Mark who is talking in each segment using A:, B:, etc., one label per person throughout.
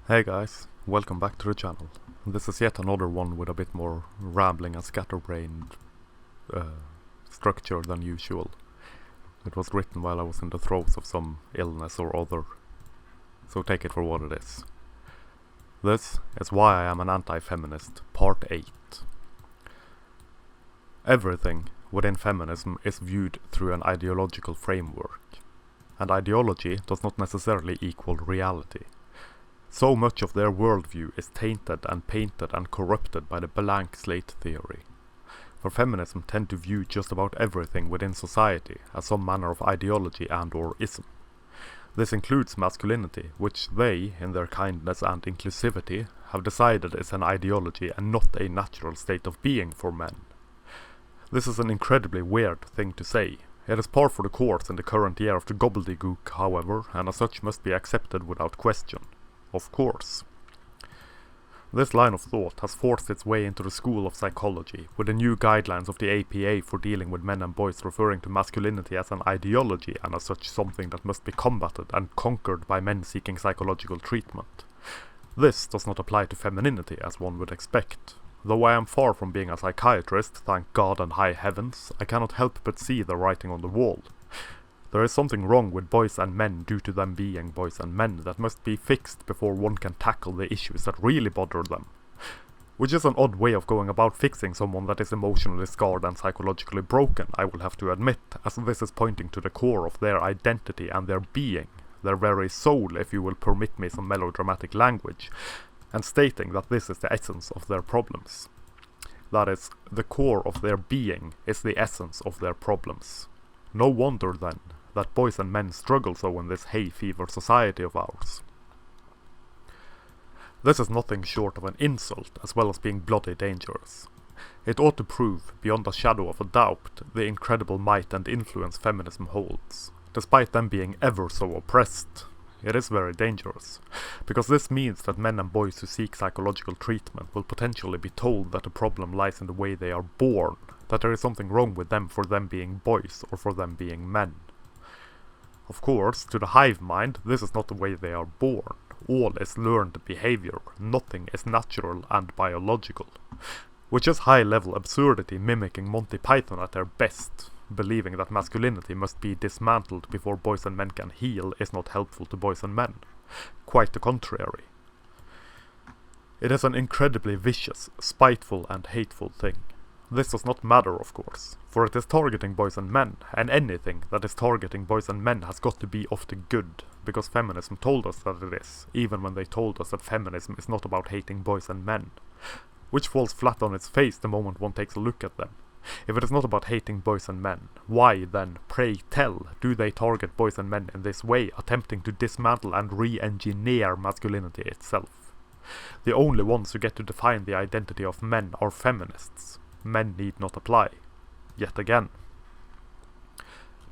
A: Hey guys, welcome back to the channel. This is yet another one with a bit more rambling and scatterbrained structure than usual. It was written while I was in the throes of some illness or other, so take it for what it is. This is Why I Am an Anti-Feminist, Part 8. Everything within feminism is viewed through an ideological framework, and ideology does not necessarily equal reality. So much of their worldview is tainted and painted and corrupted by the blank slate theory. For feminism tend to view just about everything within society as some manner of ideology and or ism. This includes masculinity, which they, in their kindness and inclusivity, have decided is an ideology and not a natural state of being for men. This is an incredibly weird thing to say. It is par for the course in the current year of the gobbledygook, however, and as such must be accepted without question. Of course. This line of thought has forced its way into the school of psychology, with the new guidelines of the APA for dealing with men and boys referring to masculinity as an ideology and as such something that must be combated and conquered by men seeking psychological treatment. This does not apply to femininity as one would expect. Though I am far from being a psychiatrist, thank God and high heavens, I cannot help but see the writing on the wall. There is something wrong with boys and men due to them being boys and men that must be fixed before one can tackle the issues that really bother them. Which is an odd way of going about fixing someone that is emotionally scarred and psychologically broken, I will have to admit, as this is pointing to the core of their identity and their being, their very soul, if you will permit me some melodramatic language, and stating that this is the essence of their problems. That is, the core of their being is the essence of their problems. No wonder, then, that boys and men struggle so in this hay fever society of ours. This is nothing short of an insult, as well as being bloody dangerous. It ought to prove, beyond a shadow of a doubt, the incredible might and influence feminism holds. Despite them being ever so oppressed, it is very dangerous, because this means that men and boys who seek psychological treatment will potentially be told that the problem lies in the way they are born, that there is something wrong with them for them being boys or for them being men. Of course, to the hive mind, this is not the way they are born. All is learned behavior, nothing is natural and biological. Which is high-level absurdity mimicking Monty Python at their best. Believing that masculinity must be dismantled before boys and men can heal is not helpful to boys and men. Quite the contrary. It is an incredibly vicious, spiteful and hateful thing. This does not matter, of course, for it is targeting boys and men, and anything that is targeting boys and men has got to be of the good, because feminism told us that it is, even when they told us that feminism is not about hating boys and men. Which falls flat on its face the moment one takes a look at them. If it is not about hating boys and men, why then, pray tell, do they target boys and men in this way, attempting to dismantle and re-engineer masculinity itself? The only ones who get to define the identity of men are feminists. Men need not apply. Yet again.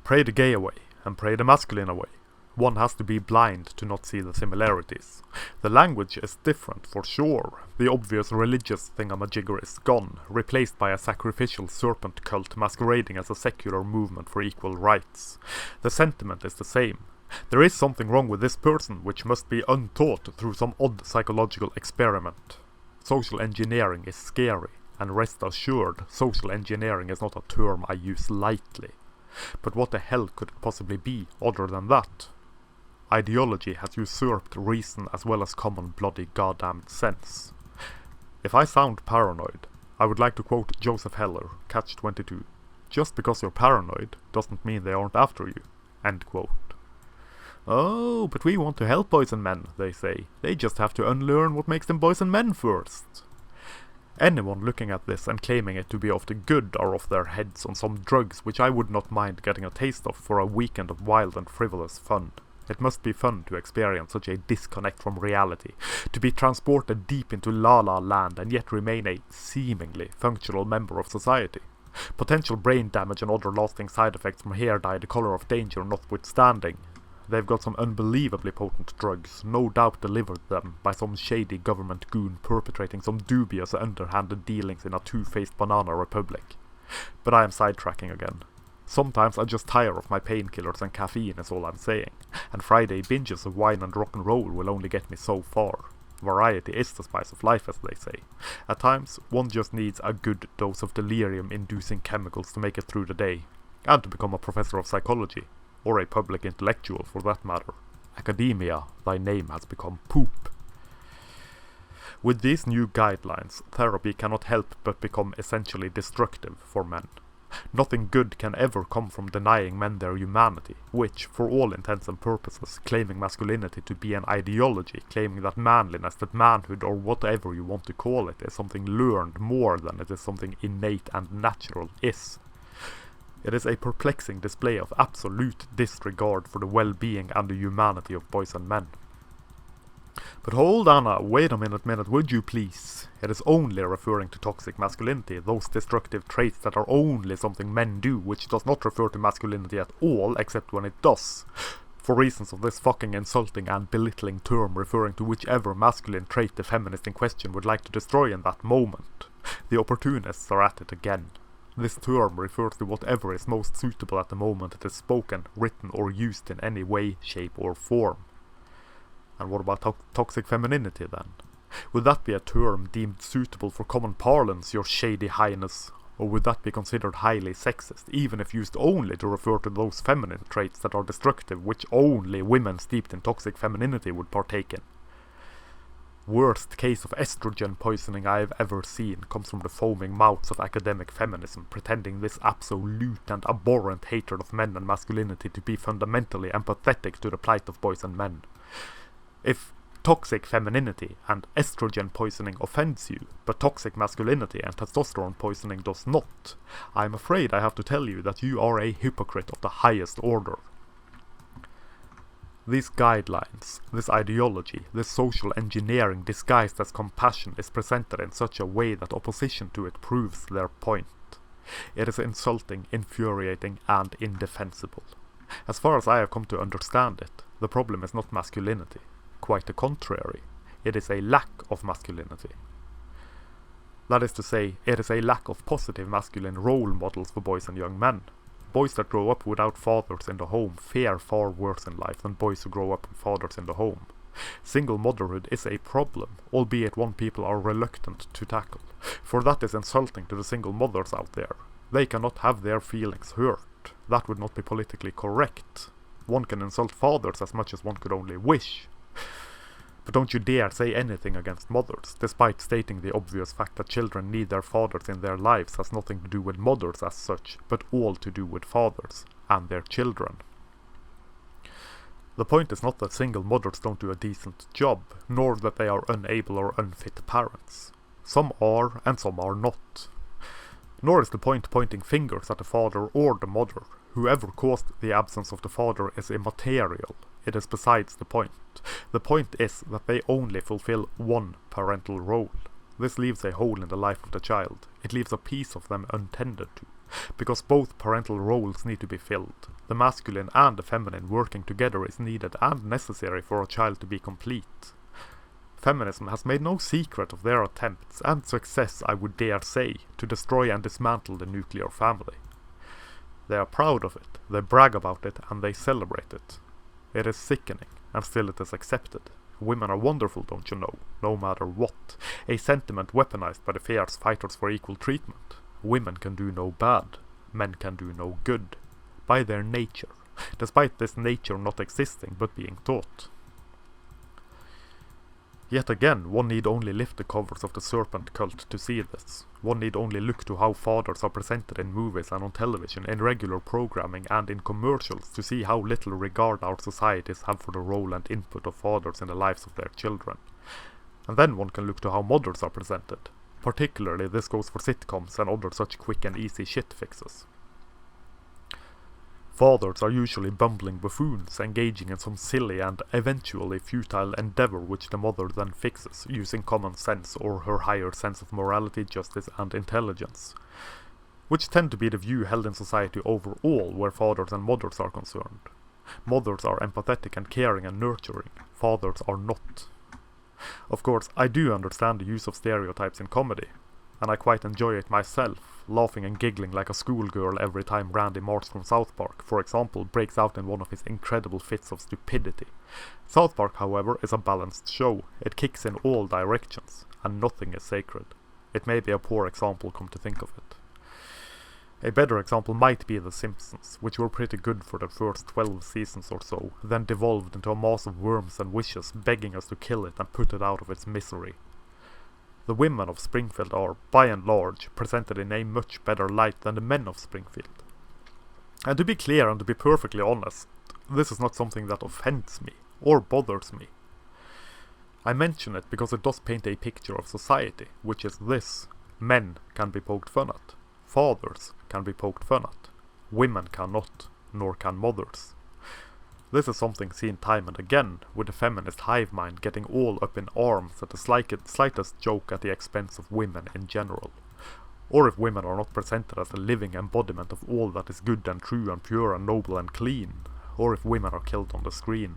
A: Pray the gay away, and pray the masculine away. One has to be blind to not see the similarities. The language is different for sure. The obvious religious thingamajigger is gone, replaced by a sacrificial serpent cult masquerading as a secular movement for equal rights. The sentiment is the same. There is something wrong with this person which must be untaught through some odd psychological experiment. Social engineering is scary. And rest assured, social engineering is not a term I use lightly. But what the hell could it possibly be other than that? Ideology has usurped reason as well as common bloody goddamned sense. If I sound paranoid, I would like to quote Joseph Heller, Catch-22. Just because you're paranoid doesn't mean they aren't after you. End quote. Oh, but we want to help boys and men, they say. They just have to unlearn what makes them boys and men first. Anyone looking at this and claiming it to be of the good are off their heads on some drugs which I would not mind getting a taste of for a weekend of wild and frivolous fun. It must be fun to experience such a disconnect from reality, to be transported deep into la-la land and yet remain a, seemingly, functional member of society. Potential brain damage and other lasting side effects from hair dye the color of danger notwithstanding. They've got some unbelievably potent drugs, no doubt delivered them by some shady government goon perpetrating some dubious underhanded dealings in a two-faced banana republic. But I am sidetracking again. Sometimes I just tire of my painkillers and caffeine is all I'm saying, and Friday binges of wine and rock and roll will only get me so far. Variety is the spice of life, as they say. At times, one just needs a good dose of delirium-inducing chemicals to make it through the day, and to become a professor of psychology, or a public intellectual for that matter. Academia, thy name has become poop. With these new guidelines, therapy cannot help but become essentially destructive for men. Nothing good can ever come from denying men their humanity, which, for all intents and purposes, claiming masculinity to be an ideology, claiming that manliness, that manhood, or whatever you want to call it, is something learned more than it is something innate and natural is. It is a perplexing display of absolute disregard for the well-being and the humanity of boys and men. But hold on now, wait a minute, would you please? It is only referring to toxic masculinity, those destructive traits that are only something men do, which does not refer to masculinity at all, except when it does. For reasons of this fucking insulting and belittling term referring to whichever masculine trait the feminist in question would like to destroy in that moment. The opportunists are at it again. This term refers to whatever is most suitable at the moment it is spoken, written, or used in any way, shape, or form. And what about toxic femininity then? Would that be a term deemed suitable for common parlance, your shady highness? Or would that be considered highly sexist, even if used only to refer to those feminine traits that are destructive, which only women steeped in toxic femininity would partake in? Worst case of estrogen poisoning I have ever seen comes from the foaming mouths of academic feminism, pretending this absolute and abhorrent hatred of men and masculinity to be fundamentally empathetic to the plight of boys and men. If toxic femininity and estrogen poisoning offends you, but toxic masculinity and testosterone poisoning does not, I am afraid I have to tell you that you are a hypocrite of the highest order. These guidelines, this ideology, this social engineering disguised as compassion is presented in such a way that opposition to it proves their point. It is insulting, infuriating, and indefensible. As far as I have come to understand it, the problem is not masculinity. Quite the contrary, it is a lack of masculinity. That is to say, it is a lack of positive masculine role models for boys and young men. Boys that grow up without fathers in the home fare far worse in life than boys who grow up with fathers in the home. Single motherhood is a problem, albeit one people are reluctant to tackle, for that is insulting to the single mothers out there. They cannot have their feelings hurt. That would not be politically correct. One can insult fathers as much as one could only wish. But don't you dare say anything against mothers, despite stating the obvious fact that children need their fathers in their lives has nothing to do with mothers as such, but all to do with fathers and their children. The point is not that single mothers don't do a decent job, nor that they are unable or unfit parents. Some are, and some are not. Nor is the point pointing fingers at the father or the mother. Whoever caused the absence of the father is immaterial. It is besides the point. The point is that they only fulfill one parental role. This leaves a hole in the life of the child. It leaves a piece of them untended to. Because both parental roles need to be filled. The masculine and the feminine working together is needed and necessary for a child to be complete. Feminism has made no secret of their attempts, and success I would dare say, to destroy and dismantle the nuclear family. They are proud of it, they brag about it, and they celebrate it. It is sickening, and still it is accepted. Women are wonderful, don't you know, no matter what. A sentiment weaponized by the fierce fighters for equal treatment. Women can do no bad, men can do no good. By their nature, despite this nature not existing but being taught. Yet again, one need only lift the covers of the serpent cult to see this. One need only look to how fathers are presented in movies and on television, in regular programming and in commercials to see how little regard our societies have for the role and input of fathers in the lives of their children. And then one can look to how mothers are presented. Particularly this goes for sitcoms and other such quick and easy shit fixes. Fathers are usually bumbling buffoons, engaging in some silly and eventually futile endeavor which the mother then fixes, using common sense or her higher sense of morality, justice and intelligence. Which tend to be the view held in society overall where fathers and mothers are concerned. Mothers are empathetic and caring and nurturing, fathers are not. Of course, I do understand the use of stereotypes in comedy. and I quite enjoy it myself, laughing and giggling like a schoolgirl every time Randy Marsh from South Park, for example, breaks out in one of his incredible fits of stupidity. South Park, however, is a balanced show. It kicks in all directions, and nothing is sacred. It may be a poor example, come to think of it. A better example might be The Simpsons, which were pretty good for the first 12 seasons or so, then devolved into a mass of worms and wishes begging us to kill it and put it out of its misery. The women of Springfield are, by and large, presented in a much better light than the men of Springfield. And to be clear and to be perfectly honest, this is not something that offends me, or bothers me. I mention it because it does paint a picture of society, which is this: men can be poked fun at, fathers can be poked fun at, women cannot, nor can mothers. This is something seen time and again, with the feminist hive mind getting all up in arms at the slightest joke at the expense of women in general. Or if women are not presented as the living embodiment of all that is good and true and pure and noble and clean, or if women are killed on the screen.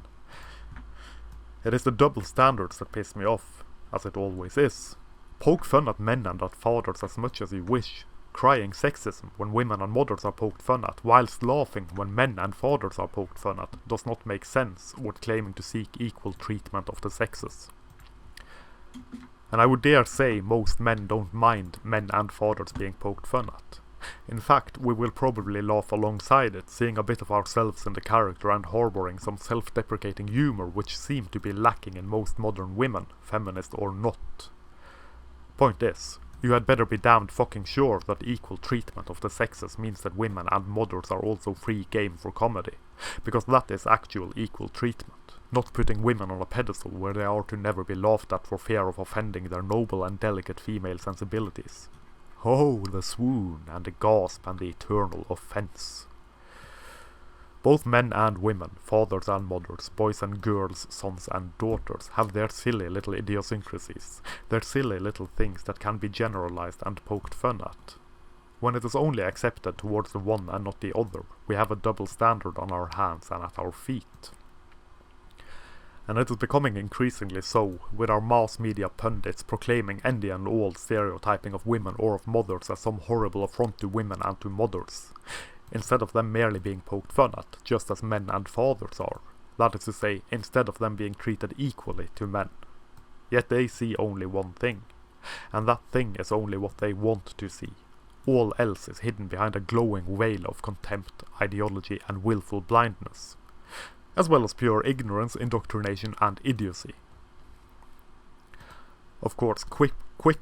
A: It is the double standards that piss me off, as it always is. Poke fun at men and at fathers as much as you wish, crying sexism when women and mothers are poked fun at, whilst laughing when men and fathers are poked fun at, does not make sense with claiming to seek equal treatment of the sexes. And I would dare say most men don't mind men and fathers being poked fun at. In fact, we will probably laugh alongside it, seeing a bit of ourselves in the character and harbouring some self-deprecating humour which seem to be lacking in most modern women, feminist or not. Point is, you had better be damned fucking sure that equal treatment of the sexes means that women and mothers are also free game for comedy, because that is actual equal treatment, not putting women on a pedestal where they are to never be laughed at for fear of offending their noble and delicate female sensibilities. Oh, the swoon and the gasp and the eternal offence. Both men and women, fathers and mothers, boys and girls, sons and daughters, have their silly little idiosyncrasies, their silly little things that can be generalized and poked fun at. When it is only accepted towards the one and not the other, we have a double standard on our hands and at our feet. And it is becoming increasingly so, with our mass media pundits proclaiming any and all stereotyping of women or of mothers as some horrible affront to women and to mothers, instead of them merely being poked fun at, just as men and fathers are. That is to say, instead of them being treated equally to men. Yet they see only one thing, and that thing is only what they want to see. All else is hidden behind a glowing veil of contempt, ideology and willful blindness, as well as pure ignorance, indoctrination and idiocy. Of course, quick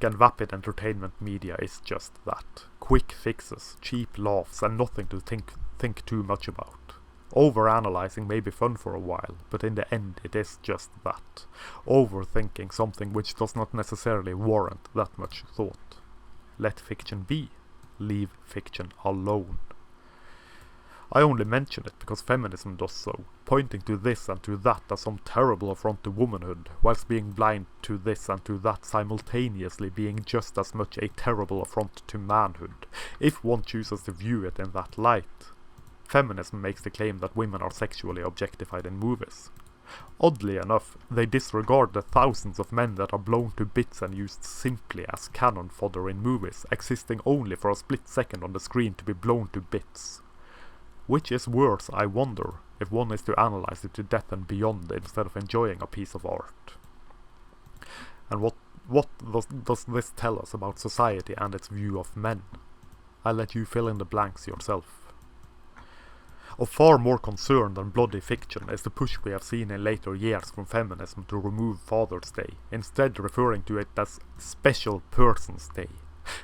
A: and vapid entertainment media is just that. Quick fixes, cheap laughs and nothing to think too much about. Overanalyzing may be fun for a while, but in the end it is just that. Overthinking something which does not necessarily warrant that much thought. Let fiction be. Leave fiction alone. I only mention it because feminism does so, pointing to this and to that as some terrible affront to womanhood, whilst being blind to this and to that simultaneously being just as much a terrible affront to manhood, if one chooses to view it in that light. Feminism makes the claim that women are sexually objectified in movies. Oddly enough, they disregard the thousands of men that are blown to bits and used simply as cannon fodder in movies, existing only for a split second on the screen to be blown to bits. Which is worse, I wonder, if one is to analyze it to death and beyond instead of enjoying a piece of art. And what does this tell us about society and its view of men? I'll let you fill in the blanks yourself. Of far more concern than bloody fiction is the push we have seen in later years from feminism to remove Father's Day, instead referring to it as Special Persons Day.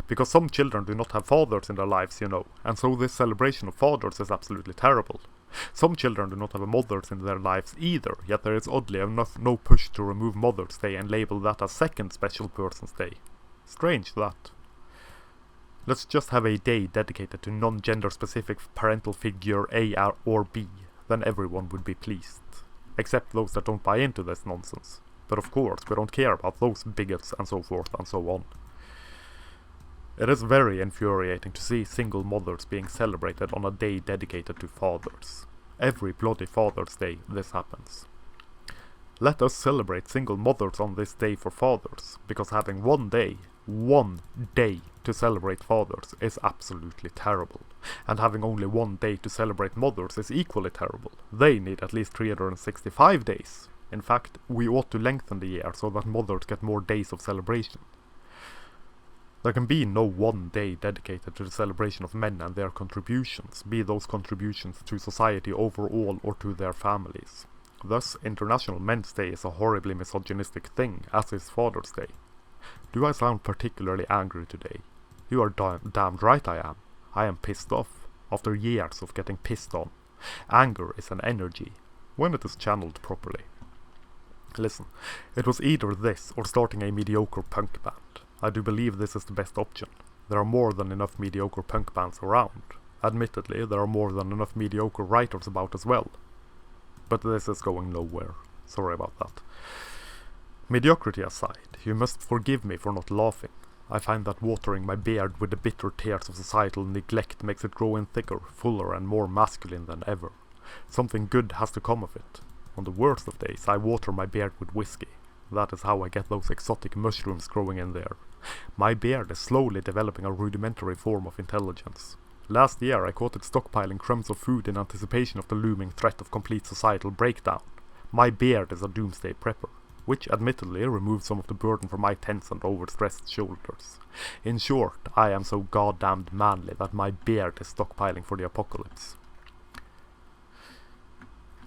A: Because some children do not have fathers in their lives, you know, and so this celebration of fathers is absolutely terrible. Some children do not have mothers in their lives either, yet there is oddly enough no push to remove Mother's Day and label that as Second Special Persons Day. Strange that. Let's just have a day dedicated to non-gender specific parental figure A or B, then everyone would be pleased. Except those that don't buy into this nonsense. But of course, we don't care about those bigots and so forth and so on. It is very infuriating to see single mothers being celebrated on a day dedicated to fathers. Every bloody Father's Day this happens. Let us celebrate single mothers on this day for fathers, because having one day, 1 day to celebrate fathers is absolutely terrible, and having only 1 day to celebrate mothers is equally terrible. They need at least 365 days. In fact, we ought to lengthen the year so that mothers get more days of celebration. There can be no 1 day dedicated to the celebration of men and their contributions, be those contributions to society overall or to their families. Thus, International Men's Day is a horribly misogynistic thing, as is Father's Day. Do I sound particularly angry today? You are damned right I am. I am pissed off, after years of getting pissed on. Anger is an energy, when it is channeled properly. Listen, it was either this or starting a mediocre punk band. I do believe this is the best option. There are more than enough mediocre punk bands around. Admittedly, there are more than enough mediocre writers about as well. But this is going nowhere. Sorry about that. Mediocrity aside, you must forgive me for not laughing. I find that watering my beard with the bitter tears of societal neglect makes it grow in thicker, fuller and more masculine than ever. Something good has to come of it. On the worst of days, I water my beard with whiskey. That is how I get those exotic mushrooms growing in there. My beard is slowly developing a rudimentary form of intelligence. Last year I caught it stockpiling crumbs of food in anticipation of the looming threat of complete societal breakdown. My beard is a doomsday prepper, which admittedly removes some of the burden from my tense and overstressed shoulders. In short, I am so goddamned manly that my beard is stockpiling for the apocalypse.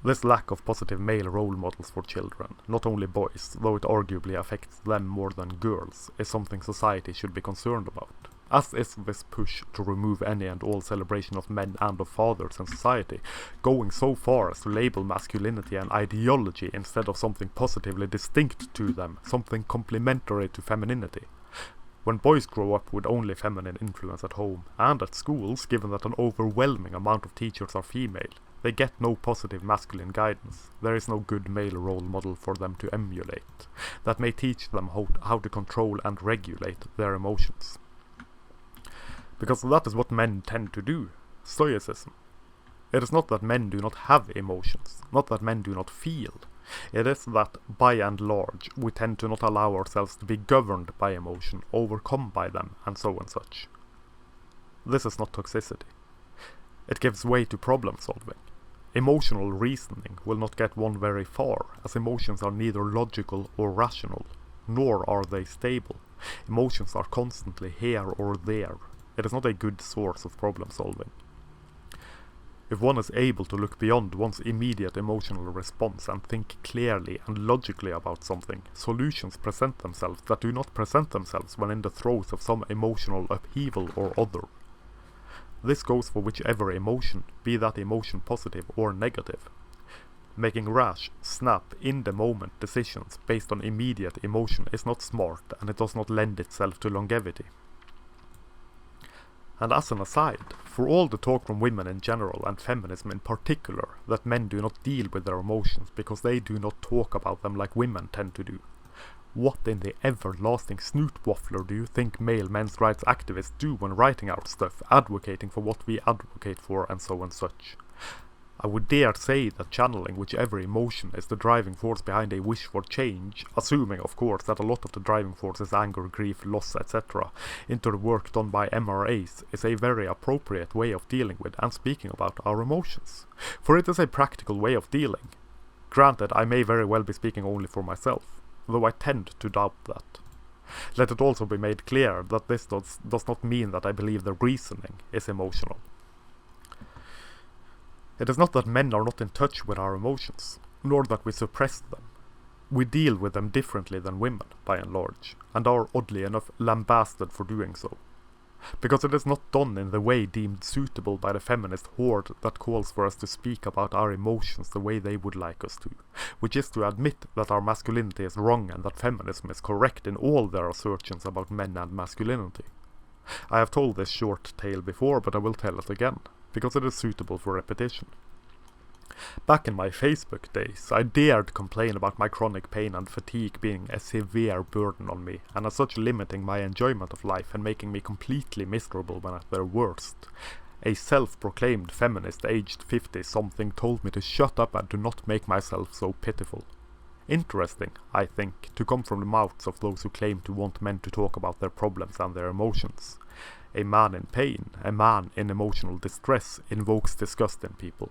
A: This lack of positive male role models for children, not only boys, though it arguably affects them more than girls, is something society should be concerned about. As is this push to remove any and all celebration of men and of fathers in society, going so far as to label masculinity an ideology instead of something positively distinct to them, something complementary to femininity. When boys grow up with only feminine influence at home and at schools, given that an overwhelming amount of teachers are female, they get no positive masculine guidance. There is no good male role model for them to emulate, that may teach them how to control and regulate their emotions. Because that is what men tend to do, stoicism. It is not that men do not have emotions, not that men do not feel. It is that, by and large, we tend to not allow ourselves to be governed by emotion, overcome by them, and so and such. This is not toxicity. It gives way to problem solving. Emotional reasoning will not get one very far, as emotions are neither logical or rational, nor are they stable. Emotions are constantly here or there. It is not a good source of problem solving. If one is able to look beyond one's immediate emotional response and think clearly and logically about something, solutions present themselves that do not present themselves when in the throes of some emotional upheaval or other. This goes for whichever emotion, be that emotion positive or negative. Making rash, snap, in-the-moment decisions based on immediate emotion is not smart, and it does not lend itself to longevity. And as an aside, for all the talk from women in general and feminism in particular that men do not deal with their emotions because they do not talk about them like women tend to do, what in the everlasting snoot waffler do you think male men's rights activists do when writing out stuff, advocating for what we advocate for and so and such? I would dare say that channeling whichever emotion is the driving force behind a wish for change, assuming of course that a lot of the driving force is anger, grief, loss, etc., into the work done by MRAs, is a very appropriate way of dealing with and speaking about our emotions. For it is a practical way of dealing. Granted, I may very well be speaking only for myself, though I tend to doubt that. Let it also be made clear that this does not mean that I believe the reasoning is emotional. It is not that men are not in touch with our emotions, nor that we suppress them. We deal with them differently than women, by and large, and are oddly enough lambasted for doing so. Because it is not done in the way deemed suitable by the feminist horde that calls for us to speak about our emotions the way they would like us to, which is to admit that our masculinity is wrong and that feminism is correct in all their assertions about men and masculinity. I have told this short tale before, but I will tell it again, because it is suitable for repetition. Back in my Facebook days, I dared complain about my chronic pain and fatigue being a severe burden on me, and as such limiting my enjoyment of life and making me completely miserable when at their worst. A self-proclaimed feminist aged 50-something told me to shut up and to not make myself so pitiful. Interesting, I think, to come from the mouths of those who claim to want men to talk about their problems and their emotions. A man in pain, a man in emotional distress, invokes disgust in people.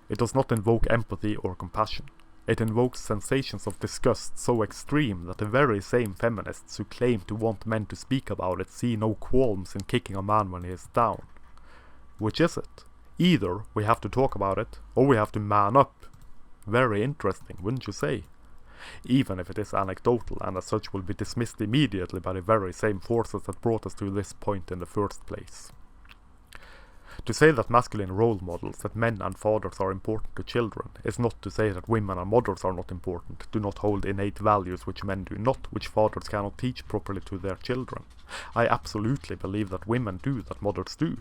A: It does not invoke empathy or compassion. It invokes sensations of disgust so extreme that the very same feminists who claim to want men to speak about it see no qualms in kicking a man when he is down. Which is it? Either we have to talk about it, or we have to man up. Very interesting, wouldn't you say? Even if it is anecdotal and as such will be dismissed immediately by the very same forces that brought us to this point in the first place. To say that masculine role models, that men and fathers are important to children, is not to say that women and mothers are not important, do not hold innate values which men do not, which fathers cannot teach properly to their children. I absolutely believe that women do, that mothers do.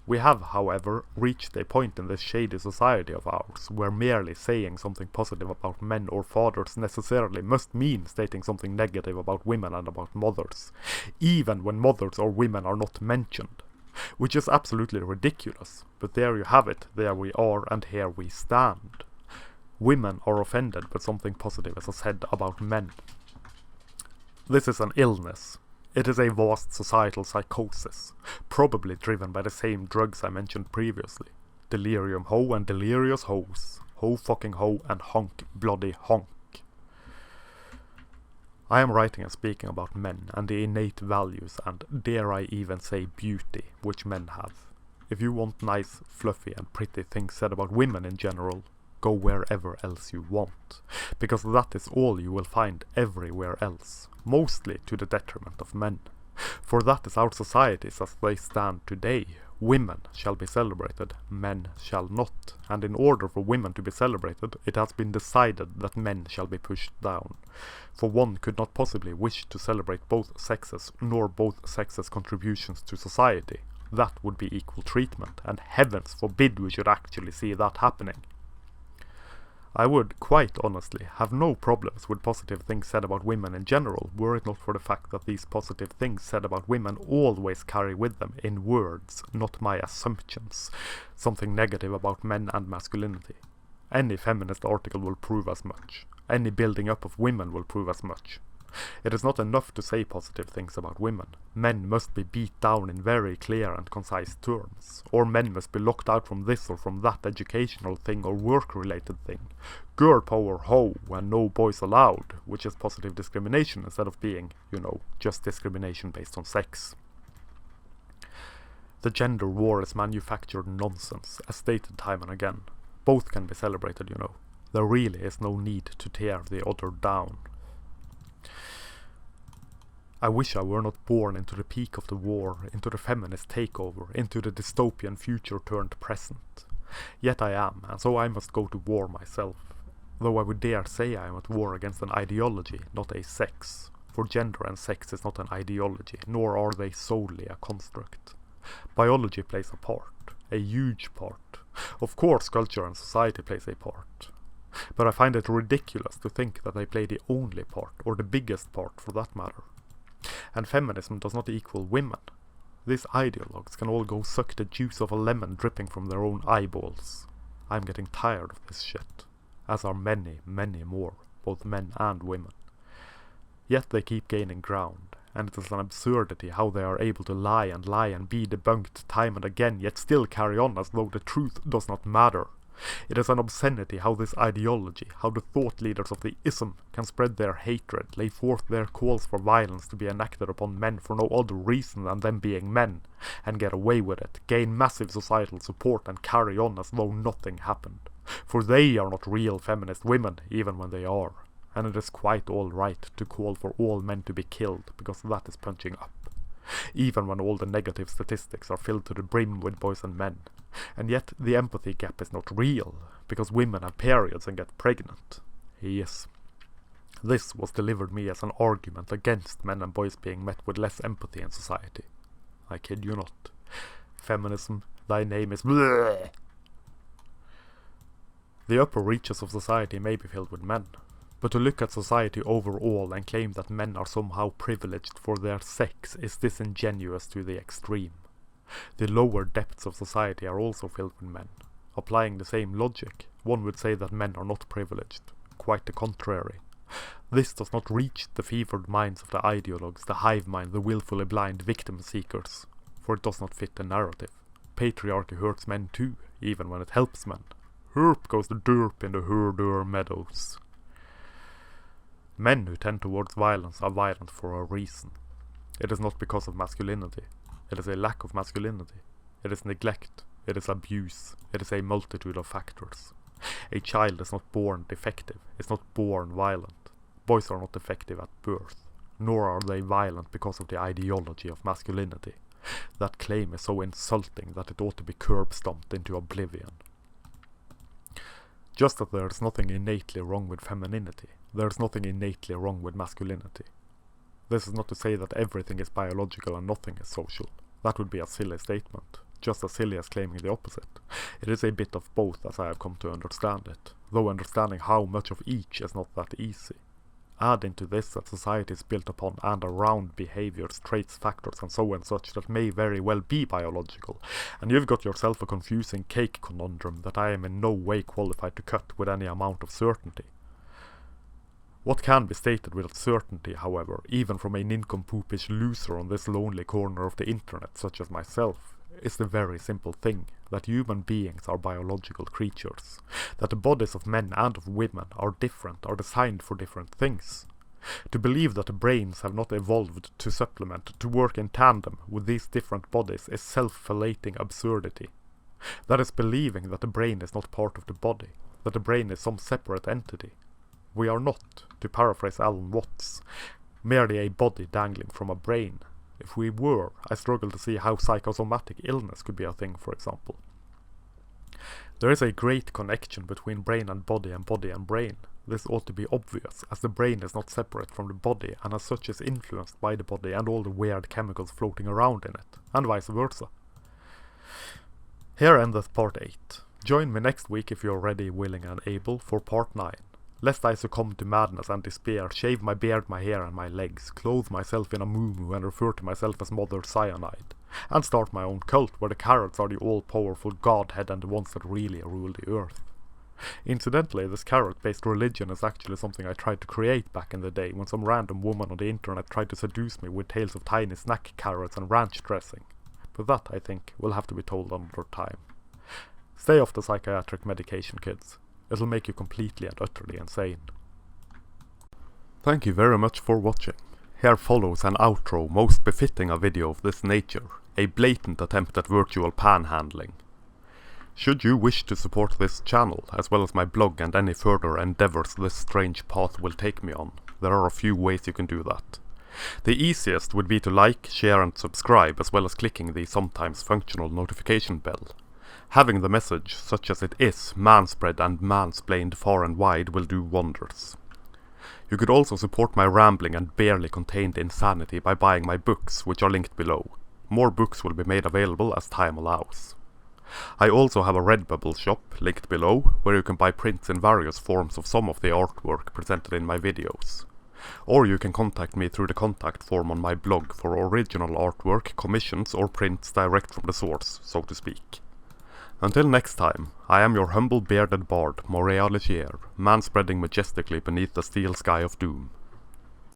A: We have, however, reached a point in this shady society of ours, where merely saying something positive about men or fathers necessarily must mean stating something negative about women and about mothers, even when mothers or women are not mentioned. Which is absolutely ridiculous, but there you have it, there we are, and here we stand. Women are offended but something positive is said about men. This is an illness. It is a vast societal psychosis, probably driven by the same drugs I mentioned previously. Delirium ho and delirious hoes. Ho fucking ho and honk bloody honk. I am writing and speaking about men and the innate values and, dare I even say, beauty which men have. If you want nice, fluffy and pretty things said about women in general, go wherever else you want, because that is all you will find everywhere else, mostly to the detriment of men. For that is our societies as they stand today. Women shall be celebrated, men shall not, and in order for women to be celebrated, it has been decided that men shall be pushed down. For one could not possibly wish to celebrate both sexes, nor both sexes' contributions to society. That would be equal treatment, and heavens forbid we should actually see that happening. I would, quite honestly, have no problems with positive things said about women in general, were it not for the fact that these positive things said about women always carry with them, in words, not my assumptions, something negative about men and masculinity. Any feminist article will prove as much. Any building up of women will prove as much. It is not enough to say positive things about women. Men must be beat down in very clear and concise terms, or men must be locked out from this or from that educational thing or work-related thing. Girl power ho, and no boys allowed, which is positive discrimination instead of being, just discrimination based on sex. The gender war is manufactured nonsense, as stated time and again. Both can be celebrated, There really is no need to tear the other down. I wish I were not born into the peak of the war, into the feminist takeover, into the dystopian future turned present. Yet I am, and so I must go to war myself. Though I would dare say I am at war against an ideology, not a sex. For gender and sex is not an ideology, nor are they solely a construct. Biology plays a part, a huge part. Of course culture and society plays a part. But I find it ridiculous to think that they play the only part, or the biggest part for that matter. And feminism does not equal women. These ideologues can all go suck the juice of a lemon dripping from their own eyeballs. I'm getting tired of this shit, as are many, many more, both men and women. Yet they keep gaining ground, and it is an absurdity how they are able to lie and be debunked time and again, yet still carry on as though the truth does not matter. It is an obscenity how this ideology, how the thought leaders of the ism can spread their hatred, lay forth their calls for violence to be enacted upon men for no other reason than them being men, and get away with it, gain massive societal support and carry on as though nothing happened. For they are not real feminist women, even when they are. And it is quite alright to call for all men to be killed, because that is punching up. Even when all the negative statistics are filled to the brim with boys and men. And yet the empathy gap is not real, because women have periods and get pregnant. Yes. This was delivered me as an argument against men and boys being met with less empathy in society. I kid you not. Feminism, thy name is bleh. The upper reaches of society may be filled with men, but to look at society overall and claim that men are somehow privileged for their sex is disingenuous to the extreme. The lower depths of society are also filled with men. Applying the same logic, one would say that men are not privileged. quite the contrary. This does not reach the fevered minds of the ideologues, the hive mind, the willfully blind victim seekers, for it does not fit the narrative. Patriarchy hurts men too, even when it helps men. Herp goes the derp in the herder meadows. Men who tend towards violence are violent for a reason. It is not because of masculinity. It is a lack of masculinity. It is neglect. It is abuse. It is a multitude of factors. A child is not born defective. It's not born violent. Boys are not defective at birth. Nor are they violent because of the ideology of masculinity. That claim is so insulting that it ought to be curb-stomped into oblivion. Just as there is nothing innately wrong with femininity, there is nothing innately wrong with masculinity. This is not to say that everything is biological and nothing is social. That would be a silly statement, just as silly as claiming the opposite. It is a bit of both as I have come to understand it, though understanding how much of each is not that easy. Add into this that society is built upon and around behaviors, traits, factors and so on such that may very well be biological, and you've got yourself a confusing cake conundrum that I am in no way qualified to cut with any amount of certainty. What can be stated with certainty, however, even from a nincompoopish loser on this lonely corner of the internet such as myself, is the very simple thing that human beings are biological creatures, that the bodies of men and of women are different, are designed for different things. To believe that the brains have not evolved to supplement, to work in tandem with these different bodies is self-flating absurdity. That is believing that the brain is not part of the body, that the brain is some separate entity. We are not, to paraphrase Alan Watts, merely a body dangling from a brain. If we were, I struggle to see how psychosomatic illness could be a thing, for example. There is a great connection between brain and body and body and brain. This ought to be obvious, as the brain is not separate from the body and as such is influenced by the body and all the weird chemicals floating around in it, and vice versa. Here endeth part 8. Join me next week if you are ready, willing and able for part 9. Lest I succumb to madness and despair, shave my beard, my hair and my legs, clothe myself in a moo-moo and refer to myself as Mother Cyanide, and start my own cult where the carrots are the all-powerful godhead and the ones that really rule the earth. Incidentally, this carrot-based religion is actually something I tried to create back in the day when some random woman on the internet tried to seduce me with tales of tiny snack carrots and ranch dressing. But that, I think, will have to be told another time. Stay off the psychiatric medication, kids. It'll make you completely and utterly insane. Thank you very much for watching. Here follows an outro most befitting a video of this nature, a blatant attempt at virtual panhandling. Should you wish to support this channel, as well as my blog and any further endeavours this strange path will take me on, there are a few ways you can do that. The easiest would be to like, share and subscribe, as well as clicking the sometimes functional notification bell. Having the message, such as it is, manspread and mansplained far and wide will do wonders. You could also support my rambling and barely contained insanity by buying my books, which are linked below. More books will be made available as time allows. I also have a Redbubble shop, linked below, where you can buy prints in various forms of some of the artwork presented in my videos. Or you can contact me through the contact form on my blog for original artwork, commissions or prints direct from the source, so to speak. Until next time, I am your humble bearded bard, Morea Legier, manspreading majestically beneath the steel sky of doom.